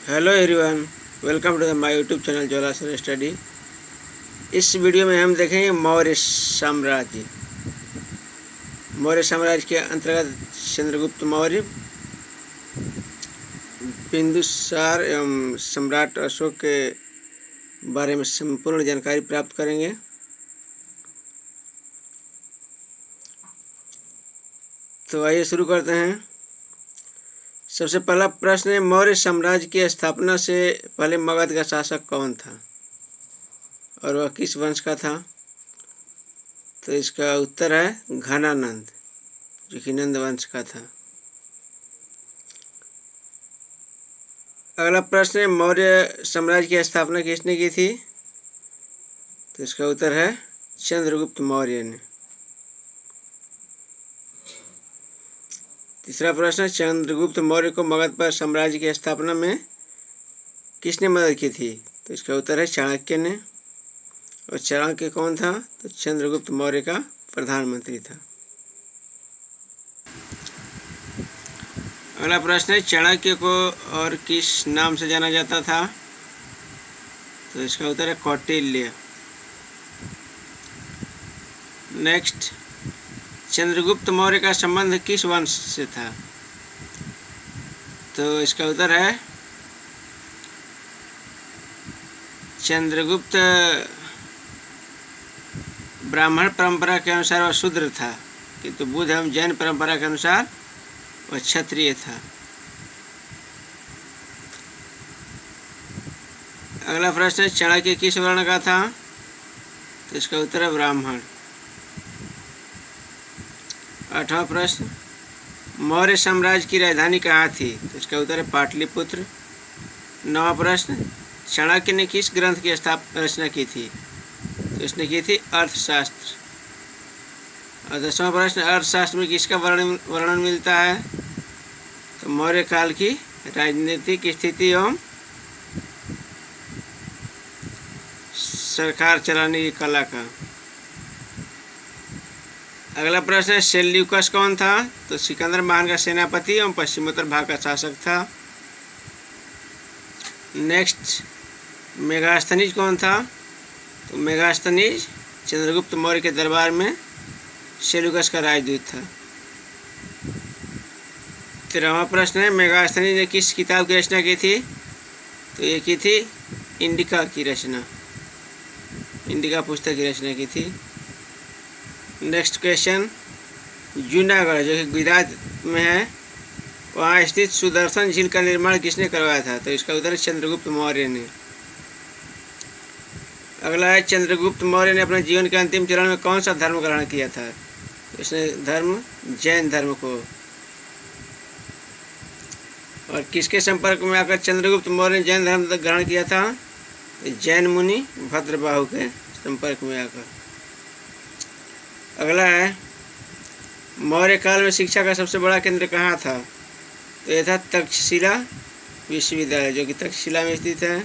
Hello everyone, welcome to the my YouTube channel Jwala sir study. इस video में हम देखेंगे मौर्य साम्राज्य। मौर्य साम्राज्य के अंतर्गत चंद्रगुप्त मौर्य, बिंदुसार एवं सम्राट अशोक के बारे में संपूर्ण जानकारी प्राप्त करेंगे। तो आइए शुरू करते हैं। सबसे पहला प्रश्न है, मौर्य साम्राज्य की स्थापना से पहले मगध का शासक कौन था और वह किस वंश का था? तो इसका उत्तर है घनानंद, जो कि नंद वंश का था। अगला प्रश्न है, मौर्य साम्राज्य की स्थापना किसने की थी? तो इसका उत्तर है चंद्रगुप्त मौर्य ने। तीसरा प्रश्न, चंद्रगुप्त मौर्य को मगध पर साम्राज्य की स्थापना में किसने मदद की थी? तो इसका उत्तर है चाणक्य ने। और चाणक्य कौन था? तो चंद्रगुप्त मौर्य का प्रधानमंत्री था। अगला प्रश्न है, चाणक्य को और किस नाम से जाना जाता था? तो इसका उत्तर है कौटिल्य। नेक्स्ट, चंद्रगुप्त मौर्य का संबंध किस वंश से था? तो इसका उत्तर है चंद्रगुप्त ब्राह्मण परंपरा के अनुसार वह शूद्र था, किंतु बुद्ध एवं जैन परंपरा के अनुसार वह क्षत्रिय था। अगला प्रश्न है, चाणक्य किस वर्ण का था? तो इसका उत्तर है ब्राह्मण। आठवां प्रश्न, मौर्य साम्राज्य की राजधानी कहाँ थी? तो इसका उत्तर है पाटलिपुत्र। नौवां प्रश्न, चाणक्य ने किस ग्रंथ की रचना की थी? तो इसने की थी अर्थशास्त्र। और 10वां प्रश्न, अर्थशास्त्र में किसका वर्णन मिलता है? तो मौर्य काल की राजनीतिक स्थिति एवं सरकार चलाने की कला का। अगला प्रश्न है, सेल्यूकस कौन था? तो सिकंदर महान का सेनापति एवं पश्चिमोत्तर भाग का शासक था। नेक्स्ट, मेगास्थनीज कौन था? तो मेगास्थनीज चंद्रगुप्त मौर्य के दरबार में सेल्यूकस का राजदूत था। 13वां प्रश्न है, मेगास्थनीज ने किस किताब की रचना की थी? तो ये की थी इंडिका की रचना, इंडिका पुस्तक की रचना की थी। नेक्स्ट क्वेश्चन, जूनागढ़ जो कि गुजरात में है, वहाँ स्थित सुदर्शन झील का निर्माण किसने करवाया था? तो इसका उत्तर है चंद्रगुप्त मौर्य ने। अगला है, चंद्रगुप्त मौर्य ने अपने जीवन के अंतिम चरण में कौन सा धर्म ग्रहण किया था? तो इसने जैन धर्म को। और किसके संपर्क में आकर चंद्रगुप्त मौर्य ने जैन धर्म ग्रहण किया था? तो जैन मुनि भद्रबाहु के संपर्क में आकर। अगला है, मौर्य काल में शिक्षा का सबसे बड़ा केंद्र कहाँ था? तो यह था तक्षशिला विश्वविद्यालय, जो कि तक्षशिला में स्थित है।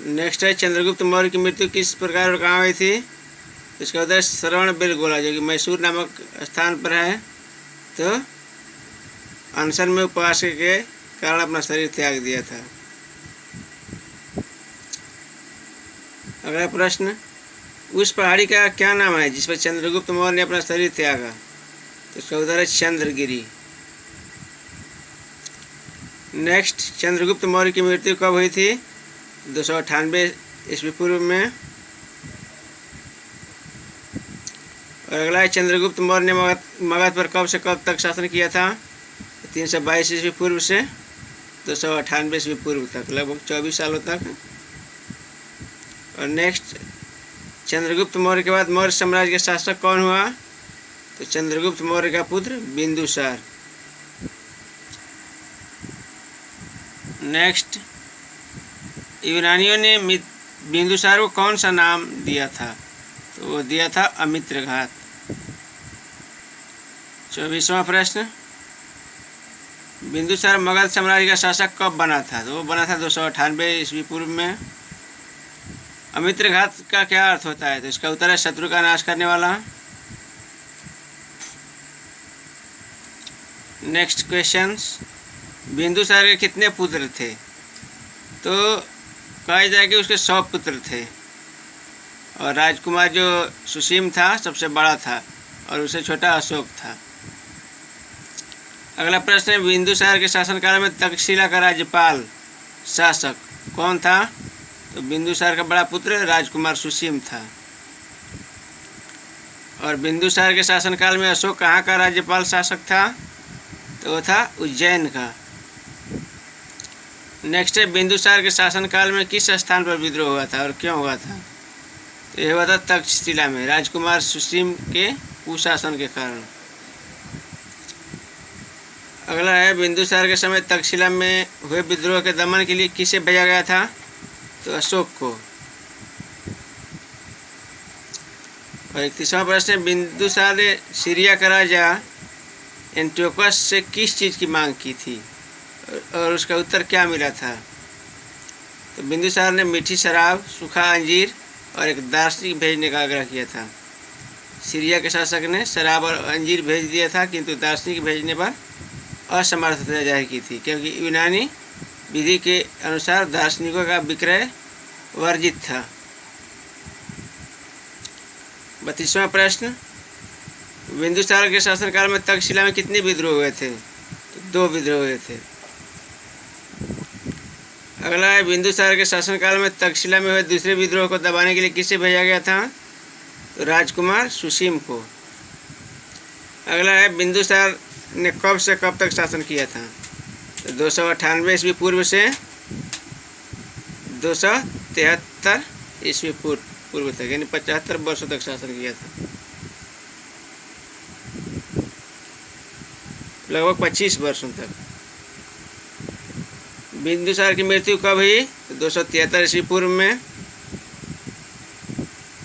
नेक्स्ट है, चंद्रगुप्त मौर्य की मृत्यु किस प्रकार और कहाँ हुई थी? इसका उत्तर श्रवण बेलगोला, जो कि मैसूर नामक स्थान पर है। तो अनशन में उपवास के कारण अपना शरीर त्याग दिया था। अगला प्रश्न, उस पहाड़ी का क्या नाम है जिस पर चंद्रगुप्त मौर्य ने अपना शरीर त्यागा? तो इसका उत्तर है चंद्रगिरी। नेक्स्ट, चंद्रगुप्त मौर्य की मृत्यु कब हुई थी? 298 ईस्वी पूर्व में। और अगला है, चंद्रगुप्त मौर्य ने मगध पर कब से कब तक शासन किया था? 322 ईस्वी पूर्व से 298 ईस्वी पूर्व तक, लगभग 24 सालों तक। और नेक्स्ट, चंद्रगुप्त मौर्य के बाद मौर्य साम्राज्य के शासक कौन हुआ? तो चंद्रगुप्त मौर्य का पुत्र बिंदुसार। नेक्स्ट, यूनानियों ने बिंदुसार को कौन सा नाम दिया था? तो वो दिया था अमित्रघात। 24वां प्रश्न, बिंदुसार मगध साम्राज्य का शासक कब बना था? तो वो बना था 298 ईस्वी पूर्व में। अमित्रघात का क्या अर्थ होता है? तो इसका उत्तर है शत्रु का नाश करने वाला। नेक्स्ट क्वेश्चन, बिंदुसार के कितने पुत्र थे? तो कहा जाए कि उसके 100 पुत्र थे और राजकुमार जो सुसीम था सबसे बड़ा था और उससे छोटा अशोक था। अगला प्रश्न है, बिंदुसार के शासनकाल में तक्षशिला का राज्यपाल शासक कौन था? तो बिंदुसार का बड़ा पुत्र राजकुमार सुसीम था। और बिंदुसार के शासनकाल में अशोक कहाँ का राज्यपाल शासक था? तो वो था उज्जैन का। नेक्स्ट है, बिंदुसार के शासनकाल में किस स्थान पर विद्रोह हुआ था और क्यों हुआ था? तो यह हुआ था तक्षशिला में, राजकुमार सुसीम के कुशासन के कारण। अगला है, बिंदुसार के समय तक्षशिला में हुए विद्रोह के दमन के लिए किसे भेजा गया था? तो अशोक को। और 31वां प्रश्न है, बिंदुसार ने सीरिया का राजा एंटियोकस से किस चीज़ की मांग की थी और उसका उत्तर क्या मिला था? तो बिंदुसार ने मीठी शराब, सूखा अंजीर और एक दार्शनिक भेजने का आग्रह किया था। सीरिया के शासक ने शराब और अंजीर भेज दिया था, किंतु दार्शनिक भेजने पर असमर्थता जाहिर की थी, क्योंकि यूनानी विधि के अनुसार दार्शनिकों का विक्रय वर्जित था। 32वां प्रश्न, बिंदुसार के शासनकाल में तक्षशिला में कितने विद्रोह हुए थे? तो 2 विद्रोह हुए थे। अगला है, बिंदुसार के शासनकाल में तक्षशिला में हुए दूसरे विद्रोह को दबाने के लिए किसे भेजा गया था? तो राजकुमार सुसीम को। अगला है, बिंदुसार ने कब से कब तक शासन किया था? तो 298 ईस्वी पूर्व से 273 ईस्वी पूर्व तक, यानी 75 वर्षों तक शासन किया था, लगभग 25 वर्षों तक। बिंदुसार की मृत्यु कब हुई? तो 273 ईस्वी पूर्व में।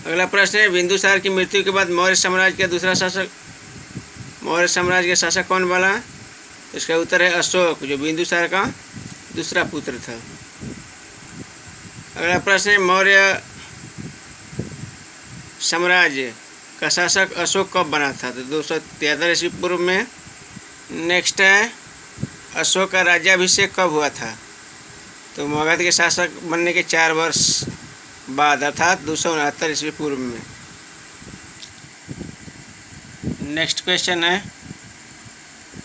अगला प्रश्न है, बिंदुसार की मृत्यु के बाद मौर्य साम्राज्य का दूसरा शासक, मौर्य साम्राज्य के शासक कौन बना? इसका उत्तर है अशोक, जो बिंदुसार का दूसरा पुत्र था। अगला प्रश्न है, मौर्य साम्राज्य का शासक अशोक कब बना था? तो 273 ईस्वी पूर्व में। नेक्स्ट है, अशोक का राज्याभिषेक कब हुआ था? तो मगध के शासक बनने के 4 वर्ष बाद, अर्थात 269 ईस्वी पूर्व में। नेक्स्ट क्वेश्चन है,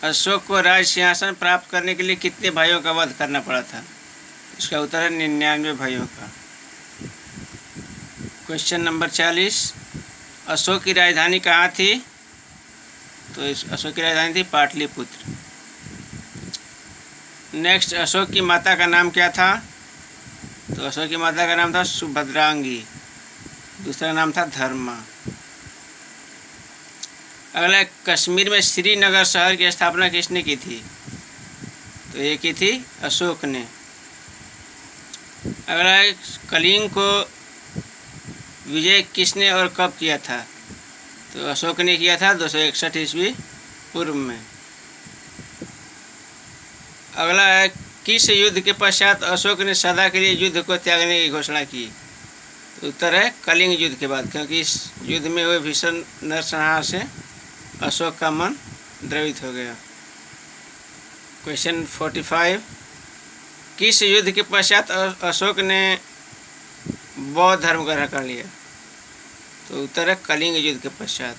अशोक को राज सिंहासन प्राप्त करने के लिए कितने भाइयों का वध करना पड़ा था? इसका उत्तर है 99 भाइयों का। क्वेश्चन नंबर 40, अशोक की राजधानी कहाँ थी? तो इस अशोक की राजधानी थी पाटलिपुत्र। नेक्स्ट, अशोक की माता का नाम क्या था? तो अशोक की माता का नाम था सुभद्रांगी, दूसरा नाम था धर्मा। अगला, कश्मीर में श्रीनगर शहर की स्थापना किसने की थी? तो ये की थी अशोक ने। अगला, कलिंग को विजय किसने और कब किया था? तो अशोक ने किया था 261 ईस्वी पूर्व में। अगला है, किस युद्ध के पश्चात अशोक ने सदा के लिए युद्ध को त्यागने की घोषणा की? तो उत्तर है कलिंग युद्ध के बाद, क्योंकि इस युद्ध में हुए भीषण नरसंहार से अशोक का मन द्रवित हो गया। क्वेश्चन 45, किस युद्ध के पश्चात अशोक ने बौद्ध धर्म ग्रहण कर लिया? तो उत्तर है कलिंग युद्ध के पश्चात।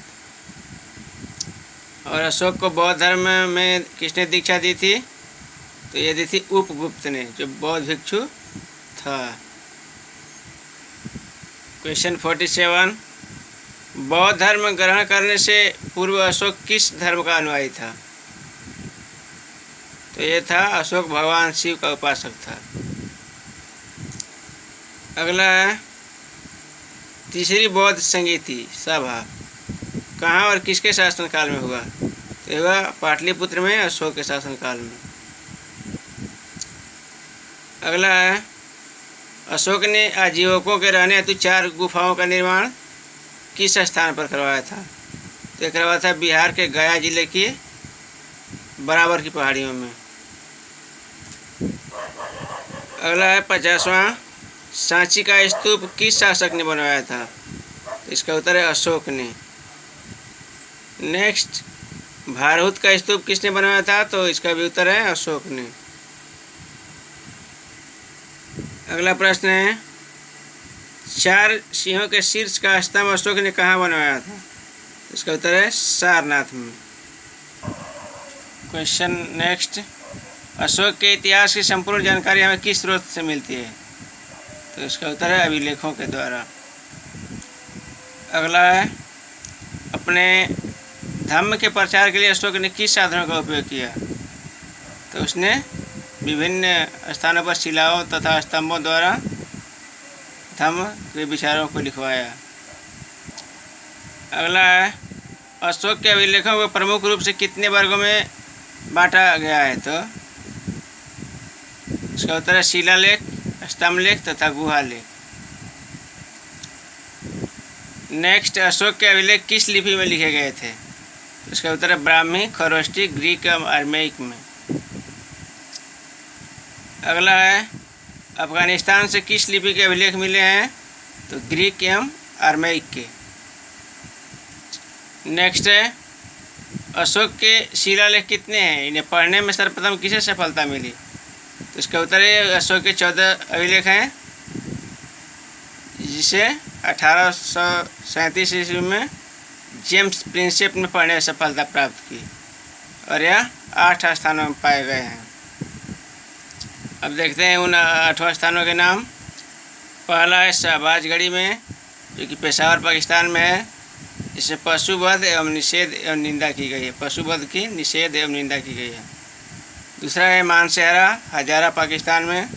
और अशोक को बौद्ध धर्म में किसने दीक्षा दी थी? तो ये दी थी उपगुप्त ने, जो बौद्ध भिक्षु था। क्वेश्चन 47, बौद्ध धर्म ग्रहण करने से पूर्व अशोक किस धर्म का अनुयायी था? तो ये था अशोक भगवान शिव का उपासक था। अगला है, तीसरी बौद्ध संगीति सभा कहाँ और किसके शासनकाल में हुआ? तो हुआ पाटलिपुत्र में, अशोक के शासनकाल में। अगला है, अशोक ने आजीवकों के रहने हेतु 4 गुफाओं का निर्माण किस स्थान पर करवाया था? तो करवाया था बिहार के गया जिले के बराबर की पहाड़ियों में। अगला है 50वां, सांची का स्तूप किस शासक ने बनवाया था? तो इसका उत्तर है अशोक ने। नेक्स्ट, भारहूत का स्तूप किसने बनवाया था? तो इसका भी उत्तर है अशोक ने। अगला प्रश्न है, 4 सिंहों के शीर्ष का स्तंभ अशोक ने कहाँ बनवाया था? इसका उत्तर है सारनाथ में। क्वेश्चन नेक्स्ट, अशोक के इतिहास की संपूर्ण जानकारी हमें किस स्रोत से मिलती है? तो इसका उत्तर है अभिलेखों के द्वारा। अगला है, अपने धर्म के प्रचार के लिए अशोक ने किस साधनों का उपयोग किया? तो उसने विभिन्न स्थानों पर शिलाओं तथा स्तंभों द्वारा धर्म के विचारों को लिखवाया। अगला है, अशोक के अभिलेखों को प्रमुख रूप से कितने वर्गों में बांटा गया है? तो इसका उत्तर है शिलालेख, स्तंभ लेख तथा गुहा लेख। नेक्स्ट, अशोक के अभिलेख किस लिपि में लिखे गए थे? इसका उत्तर है ब्राह्मी, खरोष्टी, ग्रीक एवं आर्मेइक में। अगला है, अफगानिस्तान से किस लिपि के अभिलेख मिले हैं? तो ग्रीक एवं आर्मेइक के। नेक्स्ट है, अशोक के शिलालेख कितने हैं? इन्हें पढ़ने में सर्वप्रथम किसे सफलता मिली? तो इसका उत्तर है अशोक के 14 अभिलेख हैं, जिसे 1837 ईस्वी में जेम्स प्रिंसेप ने पढ़ने में सफलता प्राप्त की और यह 8 स्थानों में पाए गए हैं। अब देखते हैं उन 8 स्थानों के नाम। पहला है शहबाजगढ़ी में, जो कि पेशावर पाकिस्तान में है। इसमें पशुवध एवं निषेध एवं निंदा की गई है। पशुवध की निषेध एवं निंदा की गई है। दूसरा है मानसेहरा, हजारा पाकिस्तान में।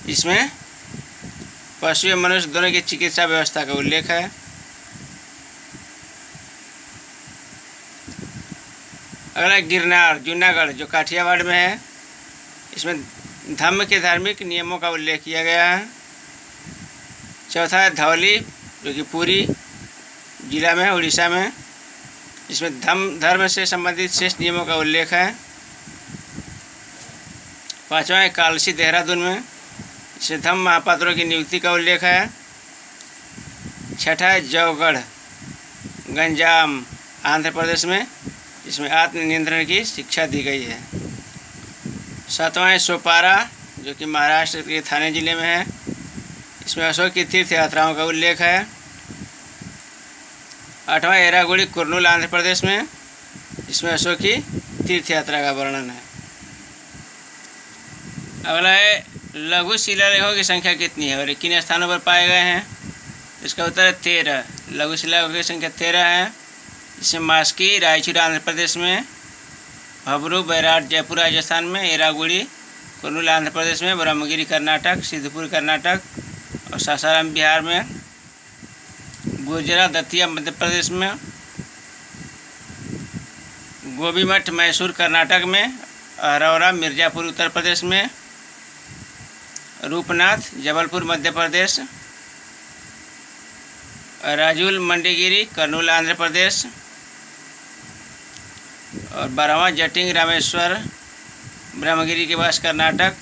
इसमें पशु एवं मनुष्य दोनों की चिकित्सा व्यवस्था का उल्लेख है। अगला गिरनार, जूनागढ़, जो काठियावाड़ में है। इसमें धम्म के धार्मिक नियमों का उल्लेख किया गया है। चौथा है धौली, जो कि पुरी जिला में है, उड़ीसा में। इसमें धर्म से संबंधित शेष नियमों का उल्लेख है। पांचवा है कालसी, देहरादून में। इसमें धम्म महापात्रों की नियुक्ति का उल्लेख है। छठा है जौगढ़, गंजाम, आंध्र प्रदेश में। इसमें आत्मनियंत्रण की शिक्षा दी गई है। सातवां है सोपारा, जो कि महाराष्ट्र के थाने जिले में है। इसमें अशोक की तीर्थ यात्राओं का उल्लेख है। आठवां एरागुड़ी, कुर्नूल, आंध्र प्रदेश में। इसमें अशोक की तीर्थ यात्रा का वर्णन है। अगला है लघु शिलालेखों की संख्या कितनी है और किन स्थानों पर पाए गए हैं? इसका उत्तर है 13। लघु शिलालेखों की संख्या 13 है। इसमें मास्की, रायचूर, आंध्र प्रदेश में। भबरू, बैराट, जयपुर, राजस्थान में। एरागुड़ी, कुर्नूल, आंध्र प्रदेश में। ब्रह्मगिरी, कर्नाटक। सिद्धपुर, कर्नाटक और सासाराम, बिहार में। गुर्जरा, दतिया, मध्य प्रदेश में। गोबीमठ, मैसूर, कर्नाटक में। अरौरा, मिर्ज़ापुर, उत्तर प्रदेश में। रूपनाथ, जबलपुर, मध्य प्रदेश। राजूल, मंडीगिरी, कर्नूल, आंध्र प्रदेश। और 12वां जटिंग, रामेश्वर, ब्रह्मगिरी के पास, कर्नाटक।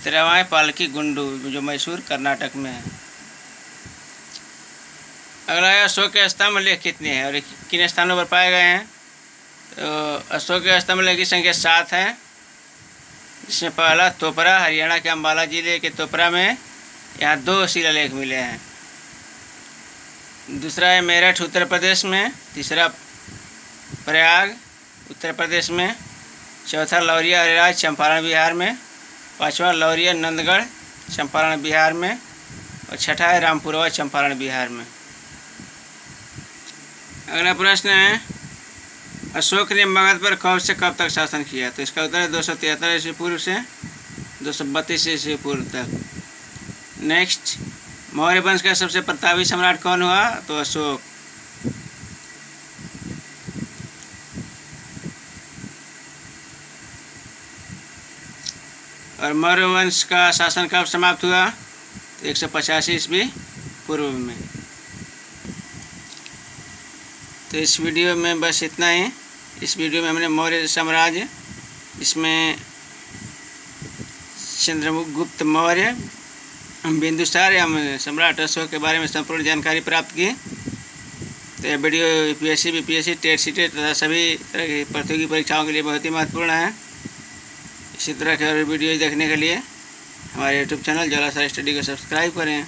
13वां है पालकी गुंडू, जो मैसूर, कर्नाटक में है। अगला है अशोक के स्तंभ लेख कितने हैं और किन स्थानों पर पाए गए हैं? तो अशोक के स्तंभ लेख की संख्या 7 है। इसमें पहला तोपरा, हरियाणा के अम्बाला जिले के तोपरा में। यहाँ 2 शिलालेख मिले हैं। दूसरा है मेरठ, उत्तर प्रदेश में। तीसरा प्रयाग, उत्तर प्रदेश में। चौथा लौरिया, अरेराज, चंपारण, बिहार में। पांचवा लौरिया, नंदगढ़, चंपारण, बिहार में। और छठा है रामपुरवा, चंपारण, बिहार में। अगला प्रश्न है, अशोक ने मगध पर कब से कब तक शासन किया? तो इसका उत्तर है 273 ईस्वी पूर्व से 232 ईस्वी पूर्व तक। नेक्स्ट, मौर्य वंश का सबसे प्रतापी सम्राट कौन हुआ? तो अशोक। और मौर्य वंश का शासन कब समाप्त हुआ? तो 185 ईस्वी पूर्व में। तो इस वीडियो में बस इतना ही। इस वीडियो में हमने मौर्य साम्राज्य, इसमें चंद्रगुप्त मौर्य, बिंदुसार एवं सम्राट अशोक के बारे में संपूर्ण जानकारी प्राप्त की। तो यह video UPSC, BPSC, TET, CTET तथा सभी तरह की प्रतियोगी परीक्षाओं के लिए बहुत ही महत्वपूर्ण है। इसी तरह के और वीडियो देखने के लिए हमारे YouTube channel Jwala sir study को सब्सक्राइब करें।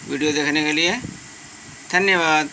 वीडियो देखने के लिए धन्यवाद।